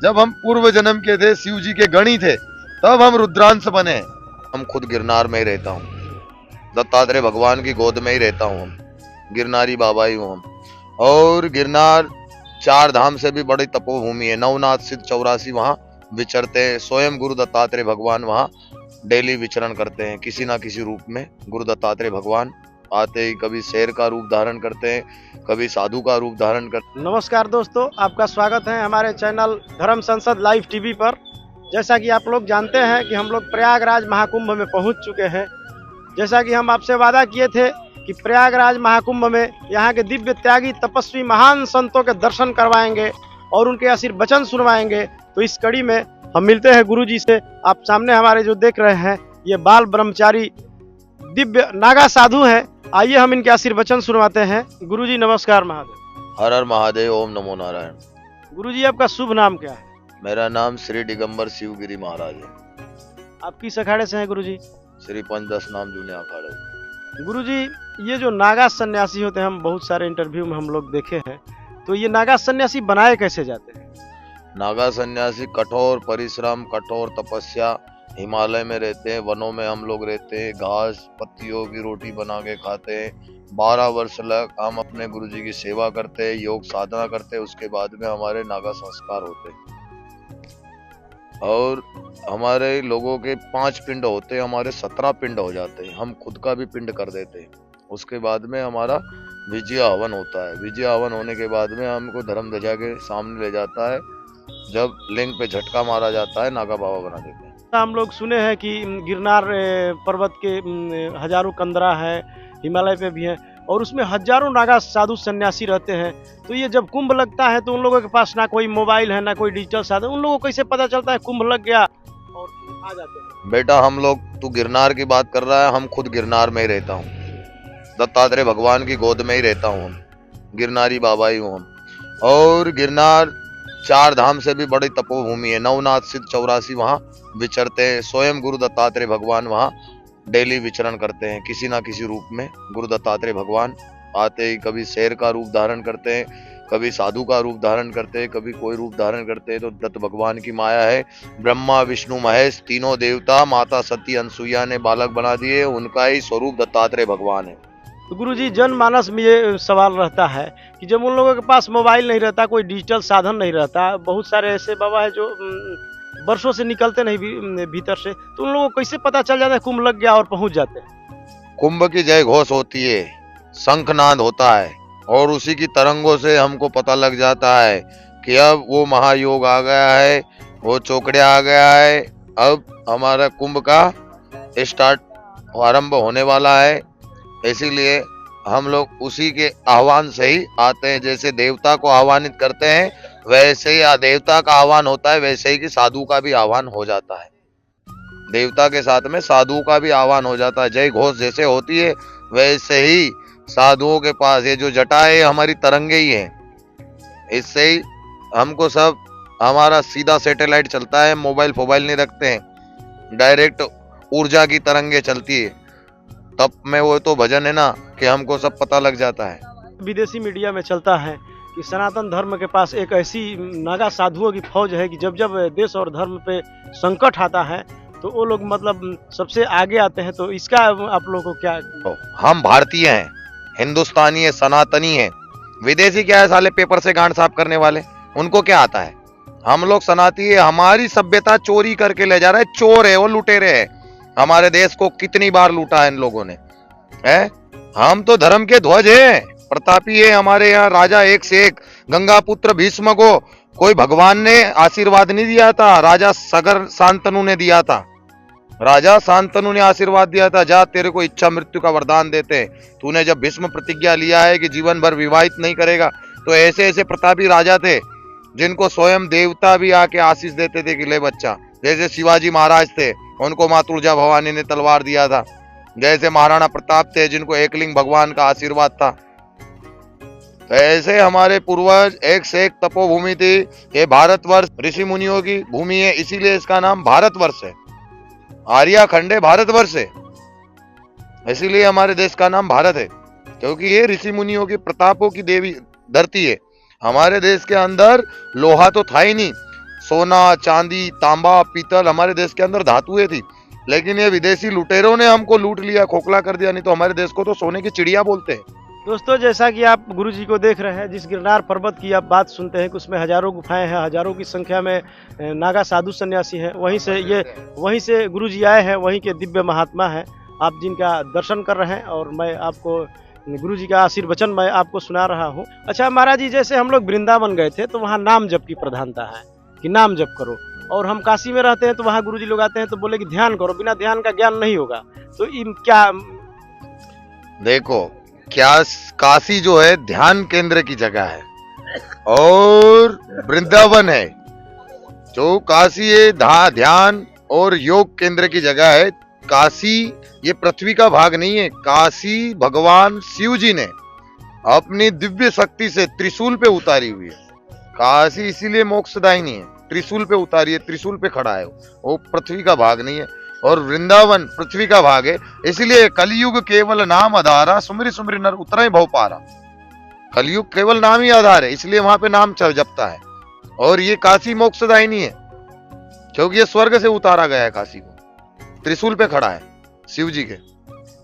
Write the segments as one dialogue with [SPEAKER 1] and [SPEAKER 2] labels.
[SPEAKER 1] जब हम पूर्व जन्म के थे, शिव जी के गणी थे, तब हम रुद्रांश बने। हम खुद गिरनार में ही रहता हूँ, दत्तात्रेय भगवान की गोद में ही रहता हूँ। हम गिरनारी बाबा ही हूँ हम। और गिरनार 4 धाम से भी बड़ी तपोभूमि है। नवनाथ सिद्ध 84 वहां विचरते हैं। स्वयं गुरु दत्तात्रेय भगवान वहां डेली विचरण करते हैं, किसी ना किसी रूप में। गुरु दत्तात्रेय भगवान आते ही कभी शेर का रूप धारण करते हैं, कभी साधु का रूप धारण करते हैं।
[SPEAKER 2] नमस्कार दोस्तों, आपका स्वागत है हमारे चैनल धर्म संसद लाइव टीवी पर। जैसा कि आप लोग जानते हैं कि हम लोग प्रयागराज महाकुंभ में पहुंच चुके हैं। जैसा कि हम आपसे वादा किए थे कि प्रयागराज महाकुंभ में यहाँ के दिव्य त्यागी तपस्वी महान संतों के दर्शन करवाएंगे और उनके आशीर्वचन सुनवाएंगे। तो इस कड़ी में हम मिलते हैं गुरु जी से। आप सामने हमारे जो देख रहे हैं, ये बाल ब्रह्मचारी दिव्य नागा साधु हैं। आइए हम इनके आशीर्वचन सुनवाते हैं। गुरु जी नमस्कार। महादेव।
[SPEAKER 1] हर हर महादेव, ओम नमो नारायण।
[SPEAKER 2] गुरु जी आपका शुभ नाम क्या है?
[SPEAKER 1] मेरा नाम श्री दिगंबर शिवगिरी महाराज है।
[SPEAKER 2] आप किस अखाड़े से हैं गुरु जी?
[SPEAKER 1] श्री पंचदश नाम जूने अखाड़े।
[SPEAKER 2] गुरु जी, ये जो नागा सन्यासी होते हैं, हम बहुत सारे इंटरव्यू में हम लोग देखे हैं, तो ये नागा सन्यासी बनाए कैसे जाते हैं?
[SPEAKER 1] नागा सन्यासी कठोर परिश्रम, कठोर तपस्या, हिमालय में रहते हैं, वनों में हम लोग रहते हैं, घास पत्तियों की रोटी बना के खाते हैं। 12 वर्ष लग हम अपने गुरुजी की सेवा करते हैं, योग साधना करते हैं। उसके बाद में हमारे नागा संस्कार होते हैं। और हमारे लोगों के 5 पिंड होते हैं, हमारे 17 पिंड हो जाते हैं। हम खुद का भी पिंड कर देते हैं। उसके बाद में हमारा विजय हवन होता है। विजय हवन होने के बाद में हमको धर्म ध्वजा के सामने ले जाता है। जब लिंग पे झटका मारा जाता है, नागा बाबा बना देते हैं।
[SPEAKER 2] हम लोग सुने हैं कि गिरनार पर्वत के हजारों कंदरा है, हिमालय पे भी है, और उसमें हजारों नागा साधु सन्यासी रहते हैं। तो ये जब कुंभ लगता है तो उन लोगों के पास ना कोई मोबाइल है, ना कोई डिजिटल साधन, उन लोगों को कैसे पता चलता है कुंभ लग गया और आ जाते हैं?
[SPEAKER 1] बेटा, हम लोग, तू गिरनार की बात कर रहा है, हम खुद गिरनार में ही रहता हूँ, दत्तात्रेय भगवान की गोद में ही रहता हूँ। हम गिरनारी बाबा ही हूँ हम। और गिरनार 4 धाम से भी बड़ी तपोभूमि है। नवनाथ सिद्ध 84 वहां विचरते हैं। स्वयं गुरु दत्तात्रेय भगवान वहां डेली विचरण करते हैं, किसी ना किसी रूप में। गुरु दत्तात्रेय भगवान आते ही कभी शेर का रूप धारण करते हैं, कभी साधु का रूप धारण करते हैं, कभी कोई रूप धारण करते हैं। तो दत्त भगवान की माया है। ब्रह्मा विष्णु महेश तीनों देवता माता सती अनसुईया ने बालक बना दिए, उनका ही स्वरूप दत्तात्रेय भगवान है।
[SPEAKER 2] तो गुरु जी, जनमानस में ये सवाल रहता है कि जब उन लोगों के पास मोबाइल नहीं रहता, कोई डिजिटल साधन नहीं रहता, बहुत सारे ऐसे बाबा है जो वर्षों से निकलते नहीं भीतर से, तो उन लोगों को कैसे पता चल जाता है कुंभ लग गया और पहुंच जाते हैं?
[SPEAKER 1] कुंभ की जय घोष होती है, शंखनाद होता है, और उसी की तरंगों से हमको पता लग जाता है कि अब वो महायोग आ गया है, वो चौकड़िया आ गया है। अब हमारा कुंभ का स्टार्ट आरंभ होने वाला है। इसीलिए हम लोग उसी के आह्वान से ही आते हैं। जैसे देवता को आह्वानित करते हैं, वैसे ही देवता का आह्वान होता है, वैसे ही कि साधु का भी आह्वान हो जाता है। देवता के साथ में साधु का भी आह्वान हो जाता है। जय घोष जैसे होती है, वैसे ही साधुओं के पास ये जो जटा है, हमारी तरंगे ही है। इससे ही हमको सब, हमारा सीधा सैटेलाइट चलता है, मोबाइल फोबाइल नहीं रखते हैं, डायरेक्ट ऊर्जा की तरंगे चलती है। तब में वो तो भजन है ना कि हमको सब पता लग जाता है।
[SPEAKER 2] विदेशी मीडिया में चलता है कि सनातन धर्म के पास एक ऐसी नागा साधुओं की फौज है कि जब जब देश और धर्म पे संकट आता है तो वो लोग मतलब सबसे आगे आते हैं। तो इसका आप लोगों को क्या?
[SPEAKER 1] हम भारतीय हैं, हिंदुस्तानी है, सनातनी है। विदेशी क्या है साले, पेपर से गांड साफ करने वाले, उनको क्या आता है? हम लोग सनातनी है। हमारी सभ्यता चोरी करके ले जा रहा है, चोर है वो, लुटेरे है। हमारे देश को कितनी बार लूटा है इन लोगों ने, है? हम तो धर्म के ध्वज हैं, प्रतापी है। हमारे यहाँ राजा एक से एक। गंगा पुत्र भीष्म को कोई भगवान ने आशीर्वाद नहीं दिया था, राजा सगर शांतनु ने दिया था। राजा शांतनु ने आशीर्वाद दिया था, जा तेरे को इच्छा मृत्यु का वरदान देते हैं। तूने जब भीष्म प्रतिज्ञा लिया है कि जीवन भर विवाहित नहीं करेगा, तो ऐसे ऐसे प्रतापी राजा थे जिनको स्वयं देवता भी आके आशीष देते थे कि ले बच्चा। जैसे शिवाजी महाराज थे, उनको माँ तुलजा भवानी ने तलवार दिया था। जैसे महाराणा प्रताप थे, जिनको एकलिंग भगवान का आशीर्वाद था। तो ऐसे हमारे पूर्वज एक से एक तपोभूमि थी। ये भारतवर्ष ऋषि मुनियों की भूमि है, इसीलिए इसका नाम भारतवर्ष है। आर्या खंड है, भारतवर्ष है, इसीलिए हमारे देश का नाम भारत है, क्योंकि ये ऋषि मुनियों की प्रतापों की देवी धरती है। हमारे देश के अंदर लोहा तो था ही नहीं, सोना, चांदी, तांबा, पीतल हमारे देश के अंदर धातुएं थी, लेकिन ये विदेशी लुटेरों ने हमको लूट लिया, खोखला कर दिया। नहीं तो हमारे देश को तो सोने की चिड़िया बोलते हैं।
[SPEAKER 2] दोस्तों, जैसा कि आप गुरु जी को देख रहे हैं, जिस गिरनार पर्वत की आप बात सुनते हैं कि उसमें हजारों गुफाएं हैं, हजारों की संख्या में नागा साधु सन्यासी हैं, वहीं से गुरु जी आए हैं, वहीं के दिव्य महात्मा हैं, आप जिनका दर्शन कर रहे हैं। और मैं आपको गुरु जी का आशीर्वचन मैं आपको सुना रहा हूँ। अच्छा महाराज जी, जैसे हम लोग वृंदावन गए थे तो वहाँ नाम जप की प्रधानता है कि नाम जप करो, और हम काशी में रहते हैं तो वहाँ गुरु जी लोग आते हैं तो बोले कि ध्यान करो, बिना ध्यान का ज्ञान नहीं होगा। तो क्या
[SPEAKER 1] देखो, क्या काशी जो है ध्यान केंद्र की जगह है, और वृंदावन है जो काशी है ध्यान और योग केंद्र की जगह है। काशी ये पृथ्वी का भाग नहीं है। काशी भगवान शिव जी ने अपनी दिव्य शक्ति से त्रिशूल पे उतारी हुई है। काशी इसीलिए मोक्षदायिनी है, त्रिशूल पे उतारी है, त्रिशूल पे खड़ा है, वो पृथ्वी का भाग नहीं है। और वृंदावन पृथ्वी का भाग है, इसलिए कलयुग केवल नाम आधारा, सुमिर सुमिर नर उतरे भव पारा। कलयुग केवल नाम ही आधार है, इसलिए वहां पे नाम जपता है। और ये काशी मोक्षदायिनी है, क्योंकि ये स्वर्ग से उतारा गया है। काशी को त्रिशूल पे खड़ा है शिव जी के।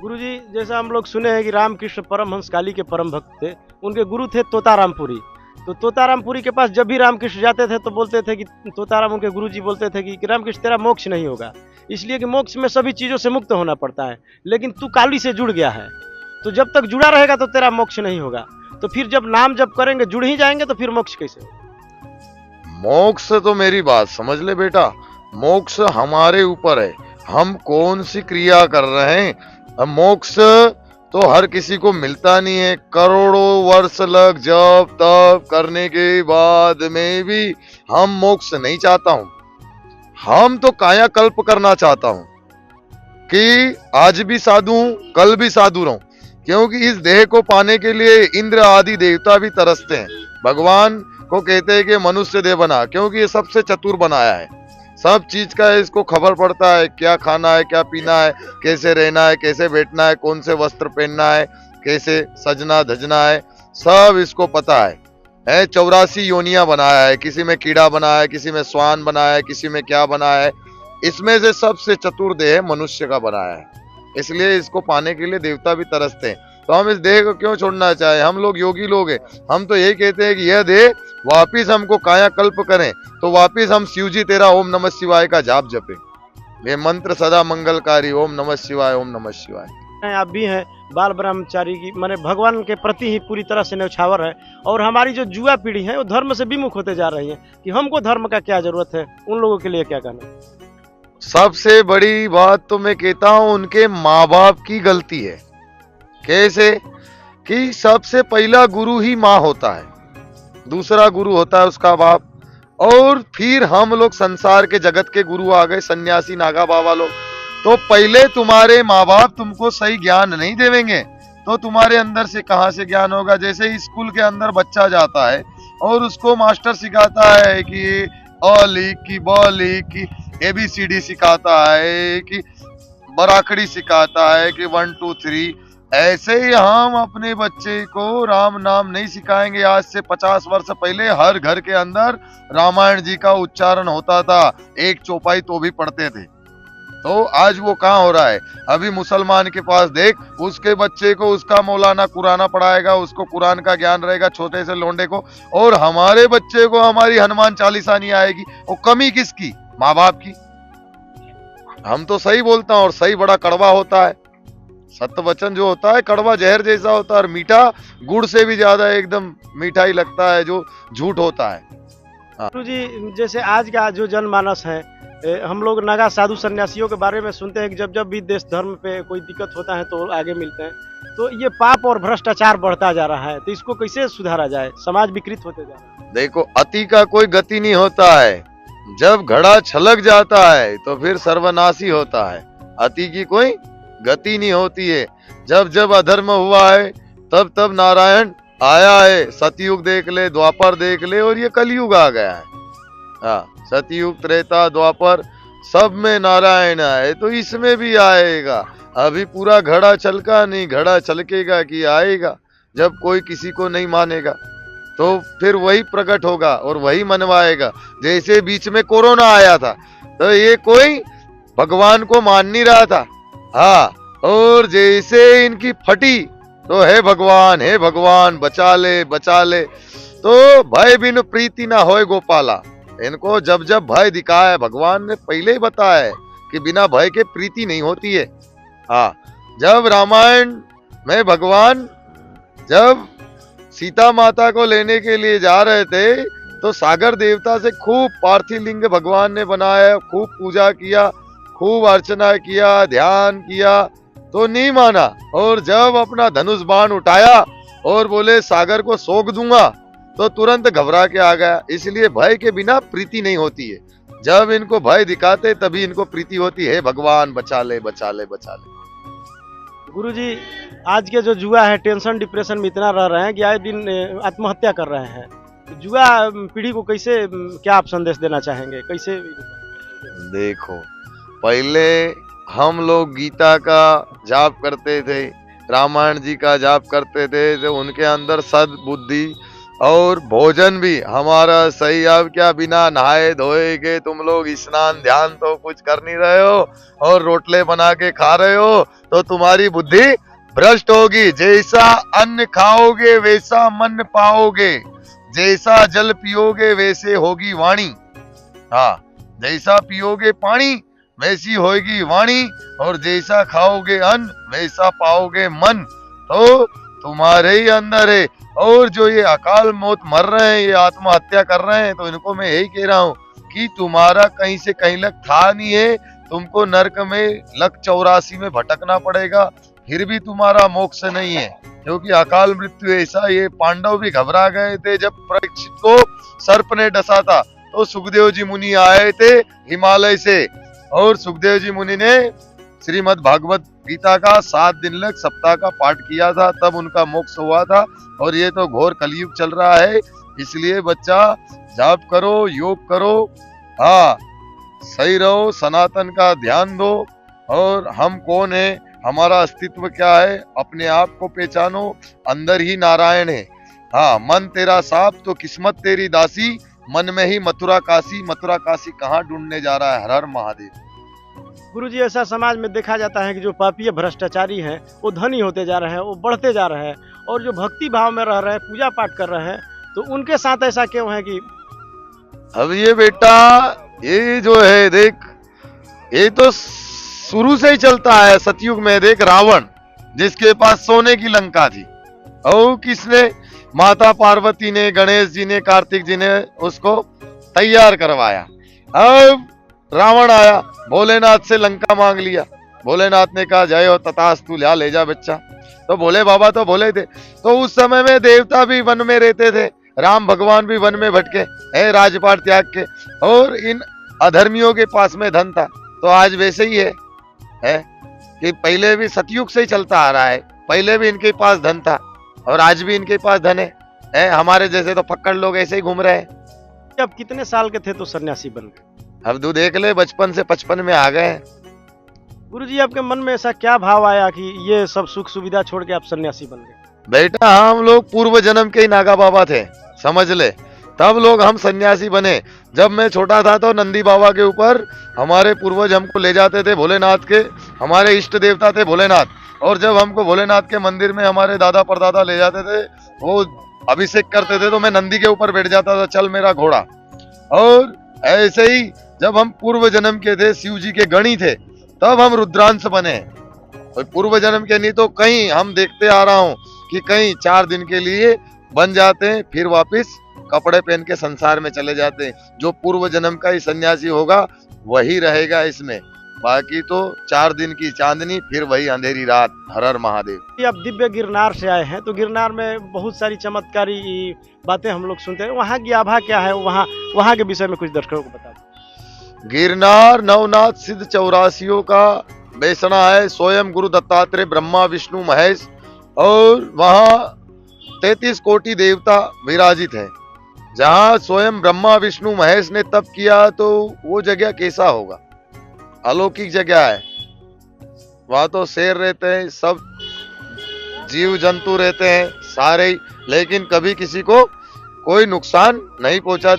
[SPEAKER 2] गुरु जी, जैसा हम लोग सुने हैं कि रामकृष्ण परमहंस काली के परम भक्त थे, उनके गुरु थे तोतारामपुरी। तो तोतारामपुरी के पास जब भी रामकृष्ण जाते थे तो बोलते थे कि तोताराम, उनके गुरु जी बोलते थे कि रामकृष्ण तेरा मोक्ष नहीं होगा, इसलिए कि मोक्ष में सभी चीज़ों से मुक्त होना पड़ता है, लेकिन तू काली से जुड़ गया है, तो जब तक जुड़ा रहेगा तो तेरा मोक्ष नहीं होगा। तो फिर जब नाम जप करेंगे, जुड़ ही जाएंगे, तो फिर मोक्ष कैसे होगा?
[SPEAKER 1] मोक्ष तो मेरी बात समझ ले बेटा, मोक्ष हमारे ऊपर है, हम कौन सी क्रिया कर रहे हैं। मोक्ष तो हर किसी को मिलता नहीं है। करोड़ों वर्ष लग जप तप करने के बाद में भी हम मोक्ष नहीं चाहता हूं। हम तो कायाकल्प करना चाहता हूं कि आज भी साधु हूं, कल भी साधु रहूं, क्योंकि इस देह को पाने के लिए इंद्र आदि देवता भी तरसते हैं। भगवान को कहते हैं कि मनुष्य देह बना, क्योंकि ये सबसे चतुर बनाया है, सब चीज का इसको खबर पड़ता है, क्या खाना है, क्या पीना है, कैसे रहना है, कैसे बैठना है, कौन से वस्त्र पहनना है, कैसे सजना धजना है, सब इसको पता है। 84 योनियां बनाया है, किसी में कीड़ा बनाया है, किसी में स्वान बनाया है, किसी में क्या बनाया है। इसमें से सबसे चतुर देह मनुष्य का बनाया है, इसलिए इसको पाने के लिए देवता भी तरसते हैं। तो हम इस देह को क्यों छोड़ना चाहे? हम लोग योगी लोग हैं, हम तो यही कहते हैं कि यह देह वापिस हमको कायाकल्प करें, तो वापिस हम शिव जी तेरा ओम नमः शिवाय का जाप जपे। ये मंत्र सदा मंगलकारी, ओम नमः शिवाय, ओम नमः शिवाय।
[SPEAKER 2] आप भी हैं बाल ब्रह्मचारी की, माने भगवान के प्रति ही पूरी तरह से न्यौछावर है, और हमारी जो युवा पीढ़ी है वो धर्म से विमुख होते जा रही है कि हमको धर्म का क्या जरूरत है। उन लोगों के लिए क्या कहना?
[SPEAKER 1] सबसे बड़ी बात तो मैं कहता हूं उनके माँ बाप की गलती है। कैसे? कि सबसे पहला गुरु ही माँ होता है, दूसरा गुरु होता है उसका बाप, और फिर हम लोग संसार के जगत के गुरु आ गए, सन्यासी नागा बाबा लोग। तो पहले तुम्हारे माँ बाप तुमको सही ज्ञान नहीं देवेंगे तो तुम्हारे अंदर से कहां से ज्ञान होगा? जैसे स्कूल के अंदर बच्चा जाता है और उसको मास्टर सिखाता है कि अ लिख की ब लिख की ABCD सिखाता है, कि बराखड़ी सिखाता है कि 1 2 3। ऐसे ही हम अपने बच्चे को राम नाम नहीं सिखाएंगे। आज से 50 वर्ष पहले हर घर के अंदर रामायण जी का उच्चारण होता था, एक चौपाई तो भी पढ़ते थे। तो आज वो कहाँ हो रहा है? अभी मुसलमान के पास देख, उसके बच्चे को उसका मौलाना कुराना पढ़ाएगा, उसको कुरान का ज्ञान रहेगा, छोटे से लोंडे को। और हमारे बच्चे को हमारी हनुमान चालीसा नहीं आएगी। वो कमी किसकी? माँ बाप की। हम तो सही बोलता हूँ, और सही बड़ा कड़वा होता है। सत्य वचन जो होता है कड़वा जहर जैसा होता है, और मीठा गुड़ से भी ज्यादा एकदम मीठा ही लगता है जो झूठ होता है।
[SPEAKER 2] गुरु जी, जैसे आज का जो जनमानस है, हम लोग नागा साधु सन्यासियों के बारे में सुनते हैं कि जब भी देश धर्म पे कोई दिक्कत होता है तो आगे मिलते हैं। तो ये पाप और भ्रष्टाचार बढ़ता जा रहा है, तो इसको कैसे सुधारा जाए? समाज विकृत होते जा रहा है।
[SPEAKER 1] देखो, अति का कोई गति नहीं होता है। जब घड़ा छलक जाता है तो फिर सर्वनाशी होता है। अति की कोई गति नहीं होती है। जब जब अधर्म हुआ है तब तब नारायण आया है। सतयुग देख ले, द्वापर देख ले, और ये कलयुग आ गया है। हाँ, सतयुग त्रेता द्वापर सब में नारायण आए, तो इसमें भी आएगा। अभी पूरा घड़ा छलका नहीं, घड़ा छलकेगा कि आएगा जब कोई किसी को नहीं मानेगा। तो फिर वही प्रकट होगा और वही मनवाएगा। जैसे बीच में कोरोना आया था तो ये कोई भगवान को मान नहीं रहा था, हाँ, और जैसे इनकी फटी तो हे भगवान बचा ले। तो भय बिन प्रीति ना होए गोपाला। इनको जब जब भय दिखाया है, भगवान ने पहले ही बताया है कि बिना भय के प्रीति नहीं होती है। हाँ, जब रामायण में भगवान जब सीता माता को लेने के लिए जा रहे थे तो सागर देवता से खूब पार्थिव लिंग भगवान ने बनाया, खूब पूजा किया, खूब अर्चना किया, ध्यान किया, तो नहीं माना। और जब अपना धनुष बाण उठाया और बोले सागर को सोख दूंगा, तो तुरंत घबरा के आ गया। इसलिए भय के बिना प्रीति नहीं होती है। जब इनको भय दिखाते तभी इनको प्रीति होती है, भगवान बचा ले।
[SPEAKER 2] गुरुजी, आज के जो युवा है टेंशन डिप्रेशन में इतना रह रहे हैं कि आए दिन आत्महत्या कर रहे हैं। युवा पीढ़ी को कैसे क्या आप संदेश देना चाहेंगे, कैसे?
[SPEAKER 1] देखो, पहले हम लोग गीता का जाप करते थे, रामायण जी का जाप करते थे, तो उनके अंदर सद्बुद्धि और भोजन भी हमारा सही। अब क्या बिना नहाए धोए के तुम लोग स्नान ध्यान तो कुछ कर नहीं रहे हो और रोटले बना के खा रहे हो, तो तुम्हारी बुद्धि भ्रष्ट होगी। जैसा अन्न खाओगे वैसा मन पाओगे, जैसा जल पियोगे वैसे होगी वाणी। हाँ, जैसा पियोगे पानी वैसी होगी वाणी, और जैसा खाओगे अन्न वैसा पाओगे मन। तो तुम्हारे ही अंदर है। और जो ये अकाल मौत मर रहे हैं, ये आत्महत्या कर रहे हैं, तो इनको मैं यही कह रहा हूँ कि तुम्हारा कहीं से कहीं लक था नहीं है, तुमको नरक में लक 84 में भटकना पड़ेगा, फिर भी तुम्हारा मोक्ष नहीं है। क्योंकि अकाल मृत्यु ऐसा, ये पांडव भी घबरा गए थे जब परीक्षित को सर्प ने डसा था। तो सुखदेव जी मुनि आए थे हिमालय से, और सुखदेव जी मुनि ने श्रीमद् भागवत गीता का 7 दिन लग सप्ताह का पाठ किया था, तब उनका मोक्ष हुआ था। और ये तो घोर कलयुग चल रहा है, इसलिए बच्चा जाप करो, योग करो, हाँ, सही रहो, सनातन का ध्यान दो। और हम कौन है, हमारा अस्तित्व क्या है, अपने आप को पहचानो। अंदर ही नारायण है। हाँ, मन तेरा साफ तो किस्मत तेरी दासी, मन में ही मथुरा काशी कहाँ ढूंढने जा रहा है। हर हर महादेव।
[SPEAKER 2] गुरुजी, ऐसा समाज में देखा जाता है कि जो पापी भ्रष्टाचारी हैं वो धनी होते जा रहे हैं, वो बढ़ते जा रहे हैं, और जो भक्ति भाव में रह रहे हैं, पूजा पाठ कर रहे हैं, तो उनके साथ ऐसा क्यों है कि
[SPEAKER 1] अब ये बेटा, ये जो है देख, ये तो शुरू से ही चलता है। सतयुग में देख, रावण जिसके पास सोने की लंका थी, और किसने, माता पार्वती ने, गणेश जी ने, कार्तिक जी ने उसको तैयार करवाया। अब रावण आया, भोलेनाथ से लंका मांग लिया। भोलेनाथ ने कहा जय हो तथास्तु, ले जा बच्चा। तो भोले बाबा तो भोले थे। तो उस समय में देवता भी वन में रहते थे, राम भगवान भी वन में भटके है राजपाट त्याग के, और इन अधर्मियों के पास में धन था। तो आज वैसे ही है कि पहले भी सतयुग से ही चलता आ रहा है, पहले भी इनके पास धन था और आज भी इनके पास धन है। हमारे जैसे तो फक्कड़ लोग ऐसे ही घूम रहे हैं।
[SPEAKER 2] जब कितने साल के थे तो सन्यासी बन गए?
[SPEAKER 1] अब तू देख ले, बचपन से 55 में आ गए।
[SPEAKER 2] गुरुजी, आपके मन में ऐसा क्या भाव आया कि ये सब सुख सुविधा छोड़ के आप सन्यासी बन गए?
[SPEAKER 1] बेटा, हम लोग पूर्व जन्म के ही नागा बाबा थे, समझ ले, तब लोग हम सन्यासी बने। जब मैं छोटा था तो नंदी बाबा के ऊपर हमारे पूर्वज हमको ले जाते थे, भोलेनाथ के, हमारे इष्ट देवता थे भोलेनाथ। और जब हमको भोलेनाथ के मंदिर में हमारे दादा परदादा ले जाते थे, वो अभिषेक करते थे, तो मैं नंदी के ऊपर बैठ जाता था, चल मेरा घोड़ा। और ऐसे ही जब हम पूर्व जन्म के थे, शिव जी के गणी थे, तब हम रुद्रांश बने। और पूर्व जन्म के नहीं तो कहीं, हम देखते आ रहा हूँ कि कहीं 4 दिन के लिए बन जाते हैं, फिर वापस कपड़े पहन के संसार में चले जाते हैं। जो पूर्व जन्म का ही सन्यासी होगा वही रहेगा इसमें, बाकी तो 4 दिन की चांदनी, फिर वही अंधेरी रात। हर हर महादेव।
[SPEAKER 2] आप दिव्य गिरनार से आए हैं, तो गिरनार में बहुत सारी चमत्कारी बातें हम लोग सुनते हैं, वहाँ की आभा क्या है, वहाँ के विषय में कुछ दर्शकों को बता दो।
[SPEAKER 1] गिरनार नवनाथ सिद्ध 84 का बेसना है, स्वयं गुरु दत्तात्रेय ब्रह्मा विष्णु महेश, और वहाँ 33 कोटि देवता विराजित है। जहाँ स्वयं ब्रह्मा विष्णु महेश ने तप किया, तो वो जगह कैसा होगा, अलौकिक जगह है। वहां तो शेर रहते हैं, सब जीव जंतु रहते हैं सारे, लेकिन कभी किसी को कोई नुकसान नहीं पहुंचा।